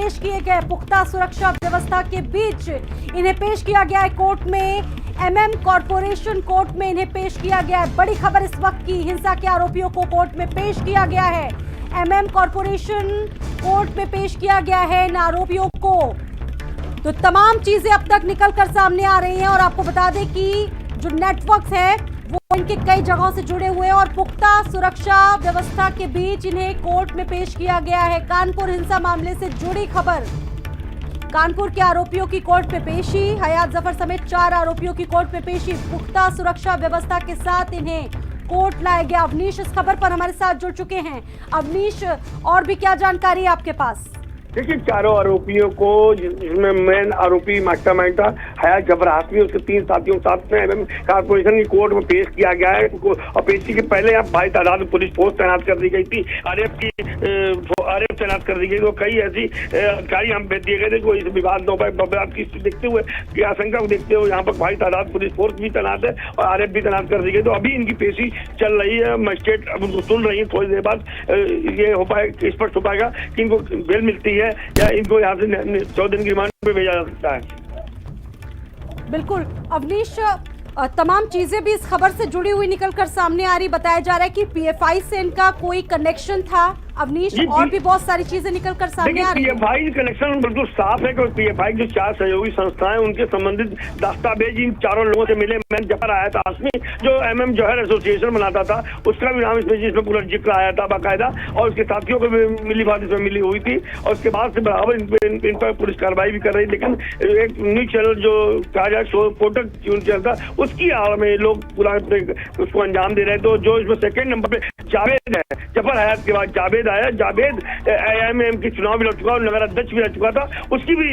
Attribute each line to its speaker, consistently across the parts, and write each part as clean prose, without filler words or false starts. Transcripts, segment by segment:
Speaker 1: पेश किए गए। पुख्ता सुरक्षा व्यवस्था के बीच इन्हें पेश किया गया है कोर्ट में। एमएम कॉरपोरेशन कोर्ट में इन्हें पेश किया गया है। बड़ी खबर इस वक्त की, हिंसा के आरोपियों को कोर्ट में पेश किया गया है। एमएम कॉरपोरेशन कोर्ट में पेश किया गया है इन आरोपियों को। तो तमाम चीजें अब तक निकल कर सामने आ रही हैं और आपको बता दें कि जो नेटवर्क है वो इनके कई जगहों से जुड़े हुए हैं और पुख्ता सुरक्षा व्यवस्था के बीच इन्हें कोर्ट में पेश किया गया है। कानपुर हिंसा मामले से जुड़ी खबर, कानपुर के आरोपियों की कोर्ट में पेशी। हयात जफर समेत 4 आरोपियों की कोर्ट में पेशी। पुख्ता सुरक्षा व्यवस्था के साथ इन्हें कोर्ट लाया गया। अवनीश इस खबर पर हमारे साथ जुड़ चुके हैं। अवनीश, और भी क्या जानकारी है आपके पास?
Speaker 2: देखिए, चारों आरोपियों को, जिसमें मेन आरोपी मास्टरमाइंड था हयात जफर हाशमी, उसके 3 साथियों के साथ में एमएम कॉरपोरेशन की कोर्ट में पेश किया गया है। और पेशी के पहले यहाँ भारी तादाद में पुलिस फोर्स तैनात कर दी गई थी। आरएफ तैनात कर दी गई। तो कई ऐसी अधिकारी हम भेज दिए गए थे कोई विवाद न हो पाए की देखते हुए, की आशंका को देखते हुए यहाँ पर भारी तादाद पुलिस फोर्स भी तैनात है और आरएफ भी तैनात कर दी गई। तो अभी इनकी पेशी चल रही है। मजिस्ट्रेट अब उनको सुन रही है। थोड़ी देर बाद ये हो पाए, स्पष्ट हो पाएगा कि इनको बेल मिलती है या इनको यहाँ से 14 दिन की रिमांड पे भेजा जा सकता है।
Speaker 1: बिल्कुल अवनीश, तमाम चीजें भी इस खबर से जुड़ी हुई निकलकर सामने आ रही। बताया जा रहा है कि पीएफआई से इनका कोई कनेक्शन था अवनीश, और भी बहुत सारी चीजें निकलकर सामने आ रही है।
Speaker 2: पीएफआई कनेक्शन बिल्कुल साफ है कि पीएफआई की 4 सहयोगी संस्थाएं, उनके संबंधित दस्तावेज इन चारों लोगों से मिले। मैं जफर आया था हाशमी, जो एमएम जौहर एसोसिएशन बनाता था, उसका भी नाम इसमें पूरा जिक्र आया था बाकायदा, और उसके साथियों को भी मिली बात इसमें मिली हुई थी। और उसके बाद से बराबर इन पर पुलिस कार्रवाई भी कर रही। लेकिन एक न्यूज चैनल जो कहा जाए कोटक चैनल था, उसकी आड़ में लोग पूरा उसको अंजाम दे रहे। तो जो इसमें सेकंड नंबर पे जावेद है, जफर हयात के बाद जावेद आया। जावेद एएमएम की चुनाव भी लड़ चुका और नगर अध्यक्ष भी रह चुका था। उसकी भी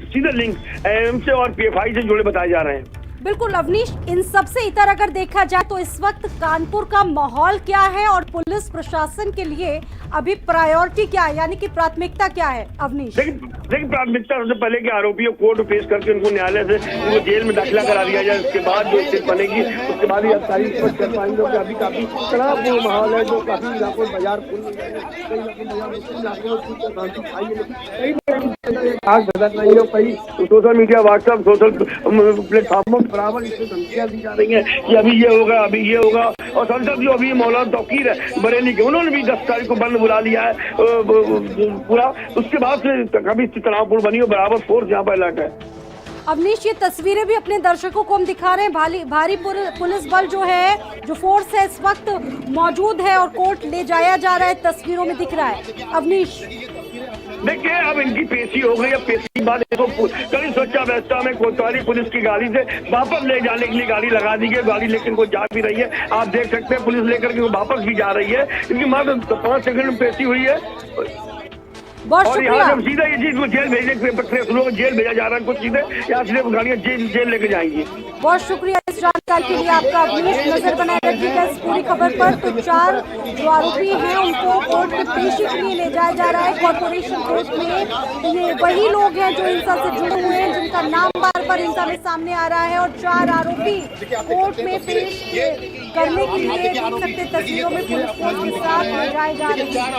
Speaker 2: सीधे लिंक एएमएम से और पीएफआई से जुड़े बताए जा रहे हैं।
Speaker 1: बिल्कुल अवनीश, इन सबसे इतर अगर देखा जाए तो इस वक्त कानपुर का माहौल क्या है और पुलिस प्रशासन के लिए अभी प्रायोरिटी क्या है, यानी कि प्राथमिकता क्या है अवनीश?
Speaker 2: देखिए, प्राथमिकता सबसे पहले कि आरोपियों कोर्ट में पेश करके उनको न्यायालय से उनको जेल में दाखिला करा दिया जाए। उसके बाद जो स्थिति बनेगी उसके बाद ही अधिकारी कर पाएंगे कि अभी काफी तनावपूर्ण माहौल है। जो काफी इलाकों में बाजार कई सोशल मीडिया, व्हाट्सएप, सोशल प्लेटफॉर्मों बराबर इससे धमकियां दी जा रही है कि अभी ये होगा, अभी ये होगा। और संसद जो अभी मौलाना तौकीर है बरेली के, उन्होंने भी 10 तारीख को बंद बुला लिया है पूरा। उसके बाद से कभी तनावपूर्ण बनी हो, बराबर फोर्स यहाँ पर अलर्ट है।
Speaker 1: अवनीश, ये तस्वीरें भी अपने दर्शकों को हम दिखा रहे हैं। भारी पुलिस बल जो है, जो फोर्स है इस वक्त मौजूद है और कोर्ट ले जाया जा रहा है, तस्वीरों में दिख रहा है अवनीश।
Speaker 2: देखिए, अब इनकी पेशी हो गई। अब पेशी के बाद इनको कड़ी सुरक्षा व्यवस्था में कोतवाली पुलिस की गाड़ी से वापस ले जाने के लिए गाड़ी लगा दी गई। गाड़ी लेकर इनको जा भी रही है, आप देख सकते हैं। पुलिस लेकर के वापस भी जा रही है। इनकी मात्र 5 सेकंड में पेशी हुई है। और यहाँ से सीधा ये चीज को जेल भेजने के जेल भेजा जा रहा है। कुछ सीधे यहाँ सीधे गाड़ियाँ जेल लेके जाएंगी।
Speaker 1: बहुत शुक्रिया इस जानकारी के लिए आपका अवनीश। नजर बनाए रखिएगा इस पूरी खबर पर। तो 4 जो आरोपी हैं उनको कोर्ट में पेशी के लिए ले जाया जा रहा है कॉर्पोरेशन कोर्ट में। ये वही लोग हैं जो हिंसा से जुड़े हुए हैं, जिनका नाम बार बार हिंसा में सामने आ रहा है। और 4 आरोपी कोर्ट में पेश करने के लिए देख सकते तस्वीरों में पुलिस फोर्स के साथ ले जाए जा रहे हैं।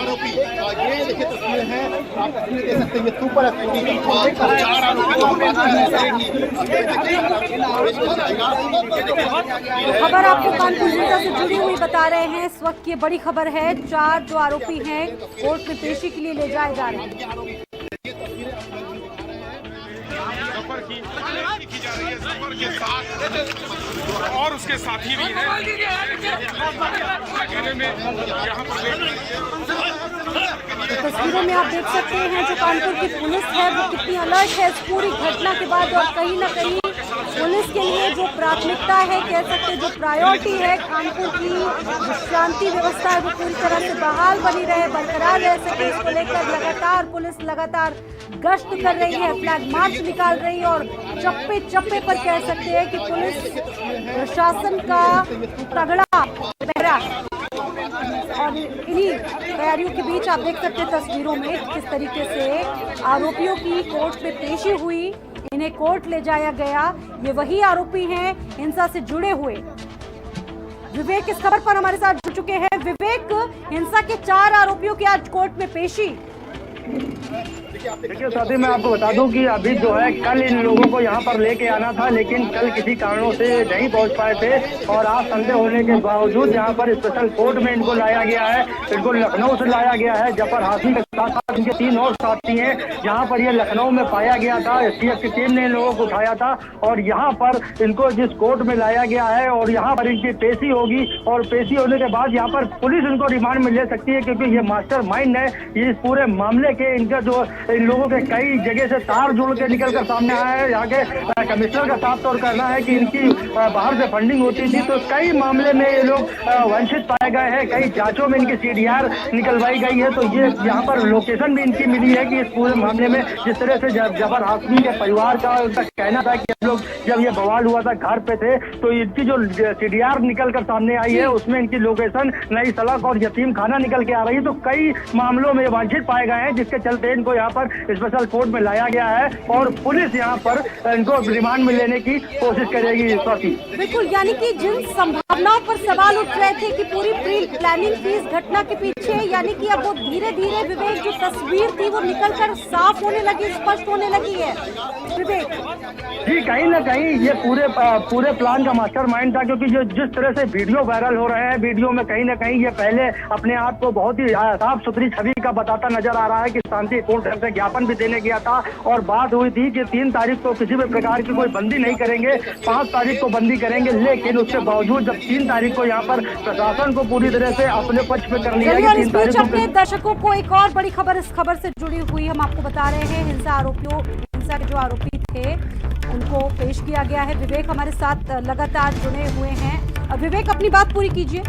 Speaker 1: खबर आपको कानपुर जिला से जुड़ी हुई बता रहे हैं। इस वक्त ये बड़ी खबर है। 4 जो आरोपी हैं कोर्ट में पेशी के लिए ले जाए जा रहे हैं।
Speaker 3: और उसके साथी भी हैं।
Speaker 1: तस्वीरों में आप देख सकते हैं जो कानपुर की पुलिस है वो कितनी अलर्ट है इस पूरी घटना के बाद। और कहीं ना कहीं पुलिस के लिए जो प्राथमिकता है, कह सकते हैं जो प्रायोरिटी है, कानपुर की जो शांति व्यवस्था है वो पूरी तरह से बहाल बनी रहे, बरकरार रह सके, इसको लेकर लगातार पुलिस लगातार गश्त कर रही है, फ्लैग मार्च निकाल रही है। और चप्पे चप्पे पर कह सकते हैं कि पुलिस प्रशासन का तगड़ा पहरा है। और इन्हीं तैयारियों के बीच आप देख सकते हैं तस्वीरों में किस तरीके से आरोपियों की कोर्ट में पेशी हुई, इन्हें कोर्ट ले जाया गया। ये वही आरोपी हैं हिंसा से जुड़े हुए। विवेक इस खबर पर हमारे साथ जुड़ चुके हैं। विवेक, हिंसा के 4 आरोपियों की आज कोर्ट में पेशी।
Speaker 4: देखिए साथी, मैं आपको बता दूं कि अभी जो है कल इन लोगों को यहाँ पर लेके आना था, लेकिन कल किसी कारणों से नहीं पहुँच पाए थे और आज संडे होने के बावजूद यहाँ पर स्पेशल कोर्ट में इनको लाया गया है। इनको लखनऊ से लाया गया है। जफर हाशमी के साथ साथ इनके 3 और साथी हैं। यहाँ पर ये लखनऊ में पाया गया था, एसटीएफ की टीम ने इन लोगों को उठाया था और यहाँ पर इनको जिस कोर्ट में लाया गया है और यहाँ पर इनकी पेशी होगी और पेशी होने के बाद यहाँ पर पुलिस इनको रिमांड में ले सकती है, क्योंकि ये मास्टरमाइंड है। ये इस पूरे मामले के इनका जो इन लोगों के कई जगह से तार जुड़ के निकल कर सामने आया है। यहाँ के कमिश्नर का साफ तौर करना है कि इनकी बाहर से फंडिंग होती थी, तो कई मामले में ये लोग वंचित पाए गए हैं। कई जांचों में इनकी सीडीआर निकलवाई गई है। तो ये यहाँ पर लोकेशन भी इनकी मिली है कि इस पूरे मामले में जिस तरह से जफर हाशमी के परिवार का उनका कहना था कि हम लोग जब ये बवाल हुआ था घर पे थे, तो इनकी जो सीडीआर निकल कर सामने आई है उसमें इनकी लोकेशन नई सड़क और यतीम खाना निकल के आ रही है। तो कई मामलों में वंचित पाए गए हैं, जिसके चलते इनको यहाँ पर स्पेशल कोर्ट में लाया गया है और पुलिस यहाँ पर इनको रिमांड में लेने की कोशिश करेगी।
Speaker 1: बिल्कुल, यानी कि जिन संभावनाओं पर सवाल उठ रहे थे कि पूरी प्री प्लानिंग थी इस घटना के पीछे, यानी कि अब वो धीरे धीरे विवेक जो तस्वीर थी वो निकलकर साफ होने लगी, स्पष्ट होने लगी है। विवेक
Speaker 4: जी, कहीं ना कहीं ये पूरे प्लान का मास्टरमाइंड था, क्योंकि जो जिस तरह से वीडियो वायरल हो रहे हैं, वीडियो में कहीं ना कहीं ये पहले अपने आप को बहुत ही साफ सुथरी छवि का बताता नजर आ रहा है कि शांतिपूर्ण ढंग से ज्ञापन भी देने गया था और बात हुई थी कि 3 तारीख को किसी भी प्रकार की कोई बंदी नहीं करेंगे, 5 तारीख को बंदी करेंगे। लेकिन उसके बावजूद जब 3 तारीख को यहाँ पर प्रशासन को पूरी तरह से अपने पक्ष में कर लिया है।
Speaker 1: 3 तारीख को अपने दर्शकों को एक और बड़ी खबर इस खबर से जुड़ी हुई हम आपको बता रहे हैं। हिंसा के जो आरोपी थे उनको पेश किया गया है। विवेक हमारे साथ लगातार जुड़े हुए हैं। विवेक, अपनी बात पूरी कीजिए।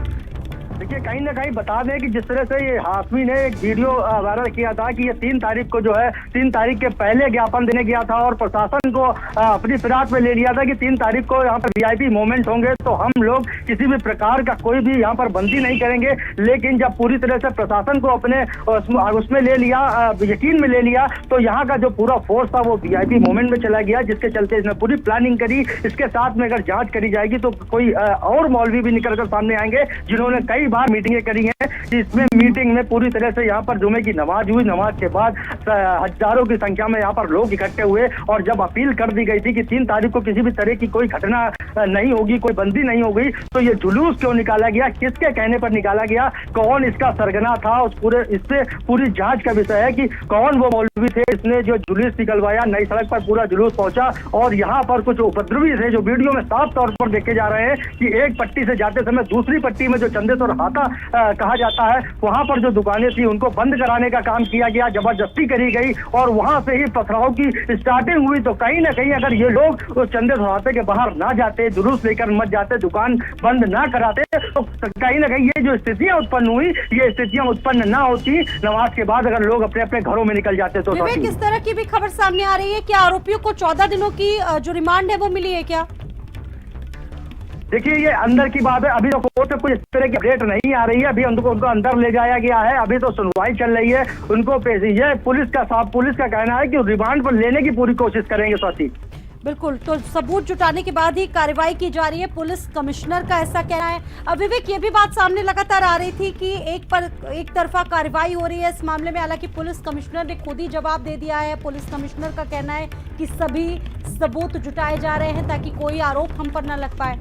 Speaker 4: देखिए, कहीं ना कहीं बता दें कि जिस तरह से ये हाशमी ने एक वीडियो वायरल किया था कि ये 3 तारीख को जो है 3 तारीख के पहले ज्ञापन देने गया था और प्रशासन को अपनी फिराक में ले लिया था कि 3 तारीख को यहाँ पर वीआईपी मोमेंट होंगे, तो हम लोग किसी भी प्रकार का कोई भी यहाँ पर बंदी नहीं करेंगे। लेकिन जब पूरी तरह से प्रशासन को अपने उसमें ले लिया, यकीन में ले लिया, तो यहाँ का जो पूरा फोर्स था वो वीआईपी मोमेंट में चला गया, जिसके चलते इसने पूरी प्लानिंग करी। इसके साथ में अगर जाँच करी जाएगी तो कोई और मौलवी भी निकल कर सामने आएंगे जिन्होंने कई बार मीटिंगें करी हैं। इसमें मीटिंग में पूरी तरह से यहाँ पर जुमे की नमाज हुई। नमाज के बाद हजारों की संख्या में यहाँ पर लोग इकट्ठे हुए और जब अपील कर दी गई थी कि 3 तारीख को किसी भी तरह की कोई घटना नहीं होगी, कोई बंदी नहीं होगी, तो ये जुलूस क्यों निकाला गया, किसके कहने पर निकाला गया, कौन इसका सरगना था, इससे पूरी जांच का विषय है कि कौन वो मौलवी थे इसने जो जुलूस निकलवाया। नई सड़क पर पूरा जुलूस पहुंचा और यहाँ पर कुछ उपद्रवी थे जो वीडियो में साफ तौर पर देखे जा रहे हैं कि एक पट्टी से जाते समय दूसरी पट्टी में जो चंदेश्वर हाथा कहा जाता है, वहां पर जो दुकानें थी उनको बंद कराने का काम किया गया, जबरदस्ती करी गई और वहां से ही पथराव की स्टार्टिंग हुई। तो कहीं ना कहीं अगर ये लोग उस चंदेश्वर हाथे के बाहर ना जाते, जुलूस लेकर मत जाते, दुकान बंद ना कराते, तो कहीं ना कहीं ये जो स्थितियां उत्पन्न हुई, ये स्थितियां उत्पन्न ना होती नमाज के बाद, अगर लोग अपने अपने घरों में निकल जाते। तो
Speaker 1: किस तरह की भी खबर सामने आ रही है, क्या आरोपियों को 14 दिनों की जो रिमांड है वो मिली है क्या?
Speaker 4: देखिए, ये अंदर की बात है, अभी तो कोर्ट में कुछ इस तरह की अपडेट नहीं आ रही है। अभी उनको अंदर ले जाया गया है, अभी तो सुनवाई चल रही है, उनको ये पुलिस का कहना है कि रिमांड पर लेने की पूरी कोशिश करेंगे। साथी
Speaker 1: बिल्कुल, तो सबूत जुटाने के बाद ही कार्रवाई की जा रही है, पुलिस कमिश्नर का ऐसा कहना है। अब विवेक, ये भी बात सामने लगातार आ रही थी कि एक तरफा कार्रवाई हो रही है इस मामले में, हालांकि पुलिस कमिश्नर ने खुद ही जवाब दे दिया है। पुलिस कमिश्नर का कहना है कि सभी सबूत जुटाए जा रहे हैं ताकि कोई आरोप हम पर न लग पाए।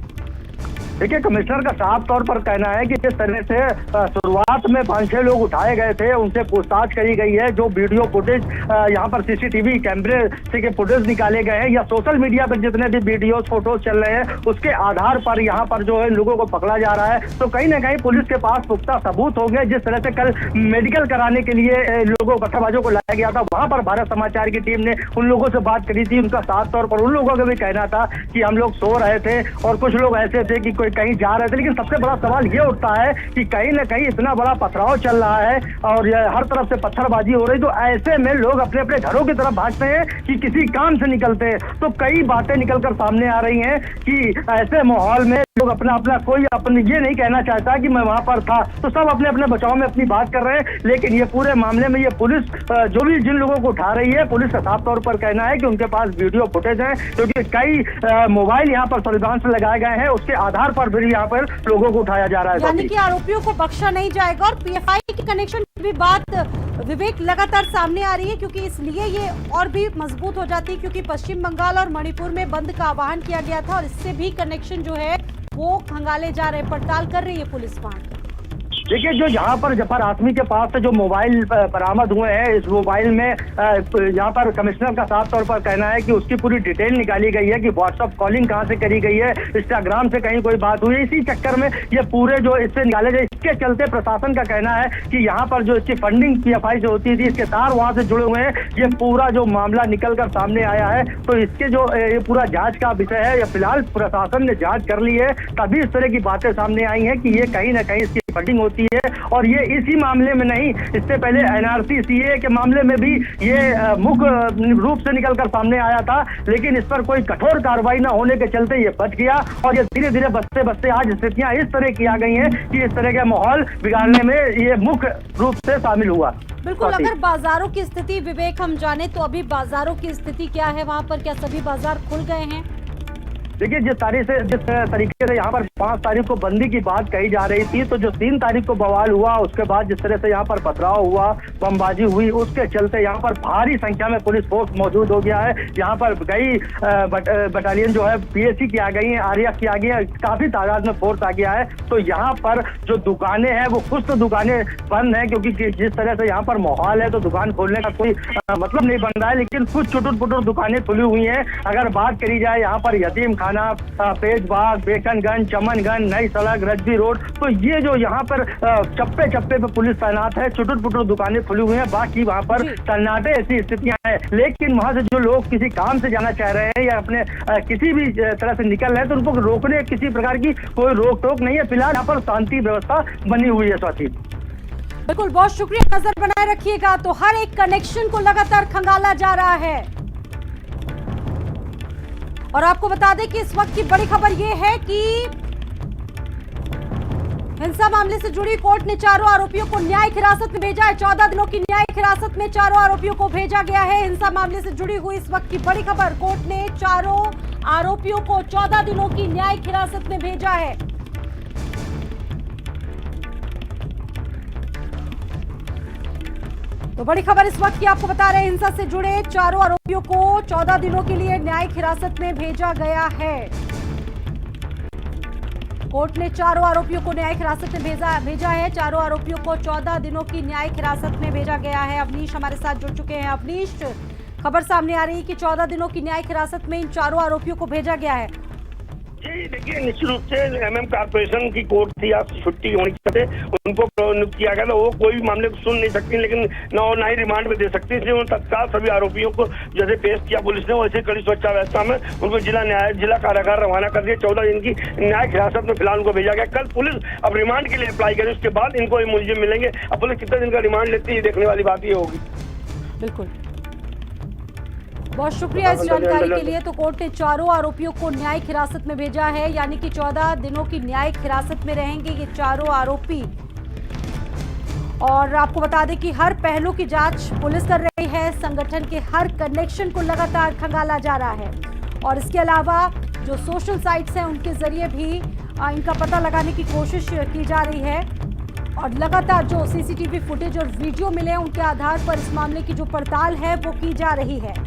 Speaker 4: देखिए, कमिश्नर का साफ तौर पर कहना है कि जिस तरह से शुरुआत में 5-6 लोग उठाए गए थे, उनसे पूछताछ करी गई है, जो वीडियो फुटेज यहाँ पर सीसीटीवी कैमरे से के फुटेज निकाले गए हैं या सोशल मीडिया पर जितने भी वीडियोस फोटोज चल रहे हैं, उसके आधार पर यहाँ पर जो है लोगों को पकड़ा जा रहा है। तो कहीं ना कहीं पुलिस के पास पुख्ता सबूत हो गए। जिस तरह से कल मेडिकल कराने के लिए लोगों पत्थरबाजों को लाया गया था, वहां पर भारत समाचार की टीम ने उन लोगों से बात करी थी। उनका साफ तौर पर उन लोगों का भी कहना था कि हम लोग सो रहे थे और कुछ लोग ऐसे थे कि कोई कहीं जा रहे थे। लेकिन सबसे बड़ा सवाल ये उठता है कि कहीं ना कहीं इतना बड़ा पथराव चल रहा है और हर तरफ से पत्थरबाजी हो रही, तो ऐसे में लोग अपने अपने घरों की तरफ भागते हैं कि किसी काम से निकलते हैं। तो कई बातें निकलकर सामने आ रही हैं कि ऐसे माहौल में लोग अपना कोई अपने ये नहीं कहना चाहता कि मैं वहां पर था, तो सब अपने अपने बचाव में अपनी बात कर रहे हैं। लेकिन ये पूरे मामले में ये पुलिस जो भी जिन लोगों को उठा रही है, पुलिस का साफ तौर पर कहना है कि उनके पास वीडियो फुटेज है, क्योंकि कई मोबाइल यहाँ पर सर्विलांस लगाए गए हैं, उसके आधार पर भी यहाँ पर लोगों को उठाया जा रहा है।
Speaker 1: यानी कि आरोपियों को बख्शा नहीं जाएगा और पीएफआई की कनेक्शन की भी बात विवेक लगातार सामने आ रही है, क्योंकि इसलिए ये और भी मजबूत हो जाती है, क्योंकि पश्चिम बंगाल और मणिपुर में बंद का आह्वान किया गया था और इससे भी कनेक्शन जो है वो खंगाले जा रहे, पड़ताल कर रही है पुलिस वहां।
Speaker 4: देखिए, जो यहाँ पर जफर आसमी के पास से जो मोबाइल बरामद हुए हैं, इस मोबाइल में यहाँ पर कमिश्नर का साफ तौर पर कहना है कि उसकी पूरी डिटेल निकाली गई है कि व्हाट्सएप कॉलिंग कहाँ से करी गई है, इंस्टाग्राम से कहीं कोई बात हुई है। इसी चक्कर में ये पूरे जो इससे निकाले गए, इसके चलते प्रशासन का कहना है कि यहाँ पर जो इसकी फंडिंग PFI से होती थी, इसके तार वहाँ से जुड़े हुए हैं। ये पूरा जो मामला निकल कर सामने आया है, तो इसके जो ये पूरा जांच का विषय है। फिलहाल प्रशासन ने जांच कर ली है, तभी इस तरह की बातें सामने आई हैं कि ये कहीं ना कहीं इसकी फंडिंग होती है। और ये इसी मामले में नहीं, इससे पहले NRC CA के मामले में भी ये मुख्य रूप से निकलकर सामने आया था, लेकिन इस पर कोई कठोर कार्रवाई न होने के चलते ये बच गया। और ये धीरे धीरे बचते बचते आज स्थितियां इस तरह की आ गई हैं कि इस तरह का माहौल बिगाड़ने में ये मुख्य रूप से शामिल हुआ।
Speaker 1: बिल्कुल, अगर बाजारों की स्थिति विवेक हम जाने तो अभी बाजारों की स्थिति क्या है वहां पर? क्या सभी बाजार खुल गए हैं?
Speaker 4: देखिए, जिस तरीके से यहाँ पर 5 तारीख को बंदी की बात कही जा रही थी, तो जो 3 तारीख को बवाल हुआ, उसके बाद जिस तरह से यहाँ पर पथराव हुआ, बमबाजी हुई, उसके चलते यहाँ पर भारी संख्या में पुलिस फोर्स मौजूद हो गया है। यहाँ पर कई बटालियन जो है PSC की आ गई है, RAF की आ गई है, काफी तादाद में फोर्स आ गया है। तो यहाँ पर जो दुकानें हैं वो कुछ तो दुकानें बंद हैं, क्योंकि जिस तरह से यहाँ पर माहौल है तो दुकान खोलने का कोई मतलब नहीं बन रहा है, लेकिन कुछ चुटुर पुटुर दुकानें खुली हुई हैं। अगर बात करी जाए यहाँ पर यतीम खाना, पेजबाग, बेकनगंज, चमनगंज, नई सड़क, रजबी रोड, तो ये जो यहाँ पर चप्पे चप्पे पे पुलिस तैनात है, छुटुर पुटुर दुकानें खुली हुई हैं, बाकी वहाँ पर सन्नाटे ऐसी स्थितियां हैं। लेकिन वहाँ से जो लोग किसी काम से जाना चाह रहे हैं या अपने किसी भी तरह से निकल रहे हैं, तो उनको रोकने किसी प्रकार की कोई रोक टोक नहीं है। फिलहाल यहाँ पर शांति व्यवस्था बनी हुई है। स्वाति,
Speaker 1: बिल्कुल, बहुत शुक्रिया, नजर बनाए रखिएगा। तो हर एक कनेक्शन को लगातार खंगाला जा रहा है। और आपको बता दें कि इस वक्त की बड़ी खबर यह है कि हिंसा मामले से जुड़ी कोर्ट ने चारों आरोपियों को न्यायिक हिरासत में भेजा है। 14 दिनों की न्यायिक हिरासत में चारों आरोपियों को भेजा गया है। हिंसा मामले से जुड़ी हुई इस वक्त की बड़ी खबर, कोर्ट ने चारों आरोपियों को 14 दिनों की न्यायिक हिरासत में भेजा है। तो बड़ी खबर इस वक्त की आपको बता रहे हैं, हिंसा से जुड़े चारों आरोपियों को 14 दिनों के लिए न्यायिक हिरासत में भेजा गया है। कोर्ट ने चारों आरोपियों को न्यायिक हिरासत में भेजा है। चारों आरोपियों को 14 दिनों की न्यायिक हिरासत में भेजा गया है। अवनीश हमारे साथ जुड़ चुके हैं। अवनीश, खबर सामने आ रही है कि 14 दिनों की न्यायिक हिरासत में इन चारों आरोपियों को भेजा गया है।
Speaker 2: जी देखिए, निश्चित रूप से MM कॉर्पोरेशन की कोर्ट थी, आज छुट्टी होने के चलते उनको नियुक्त किया गया था। वो कोई भी मामले को सुन नहीं सकती, लेकिन ना ही रिमांड में दे सकती, इसलिए उन्होंने तत्काल सभी आरोपियों को जैसे पेश किया पुलिस ने, वैसे कड़ी सुरक्षा व्यवस्था में उनको जिला कारागार रवाना कर दिया। 14 दिन की न्यायिक हिरासत में फिलहाल उनको भेजा गया। कल पुलिस अब रिमांड के लिए अप्लाई करे, उसके बाद इनको मुलजिम मिलेंगे। अब पुलिस कितने दिन का रिमांड लेती है, देखने वाली बात ये होगी।
Speaker 1: बिल्कुल, बहुत शुक्रिया इस जानकारी के लिए। तो कोर्ट ने चारों आरोपियों को न्यायिक हिरासत में भेजा है, यानी कि 14 दिनों की न्यायिक हिरासत में रहेंगे ये चारों आरोपी। और आपको बता दें कि हर पहलू की जांच पुलिस कर रही है। संगठन के हर कनेक्शन को लगातार खंगाला जा रहा है और इसके अलावा जो सोशल साइट्स हैं उनके जरिए भी इनका पता लगाने की कोशिश की जा रही है। और लगातार जो CCTV फुटेज और वीडियो मिले हैं उनके आधार पर इस मामले की जो पड़ताल है वो की जा रही है।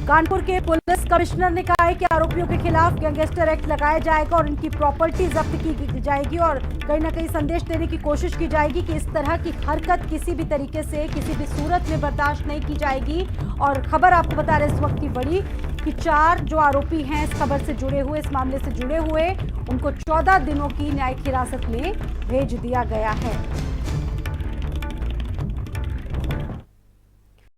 Speaker 1: कानपुर के पुलिस कमिश्नर ने कहा है कि आरोपियों के खिलाफ गैंगस्टर एक्ट लगाया जाएगा और इनकी प्रॉपर्टी जब्त की जाएगी और कहीं ना कहीं संदेश देने की कोशिश की जाएगी कि इस तरह की हरकत किसी भी तरीके से किसी भी सूरत में बर्दाश्त नहीं की जाएगी। और खबर आपको बता रहे इस वक्त की बड़ी कि 4 जो आरोपी हैं इस खबर से जुड़े हुए, इस मामले से जुड़े हुए, उनको 14 दिनों की न्यायिक हिरासत में भेज दिया गया है।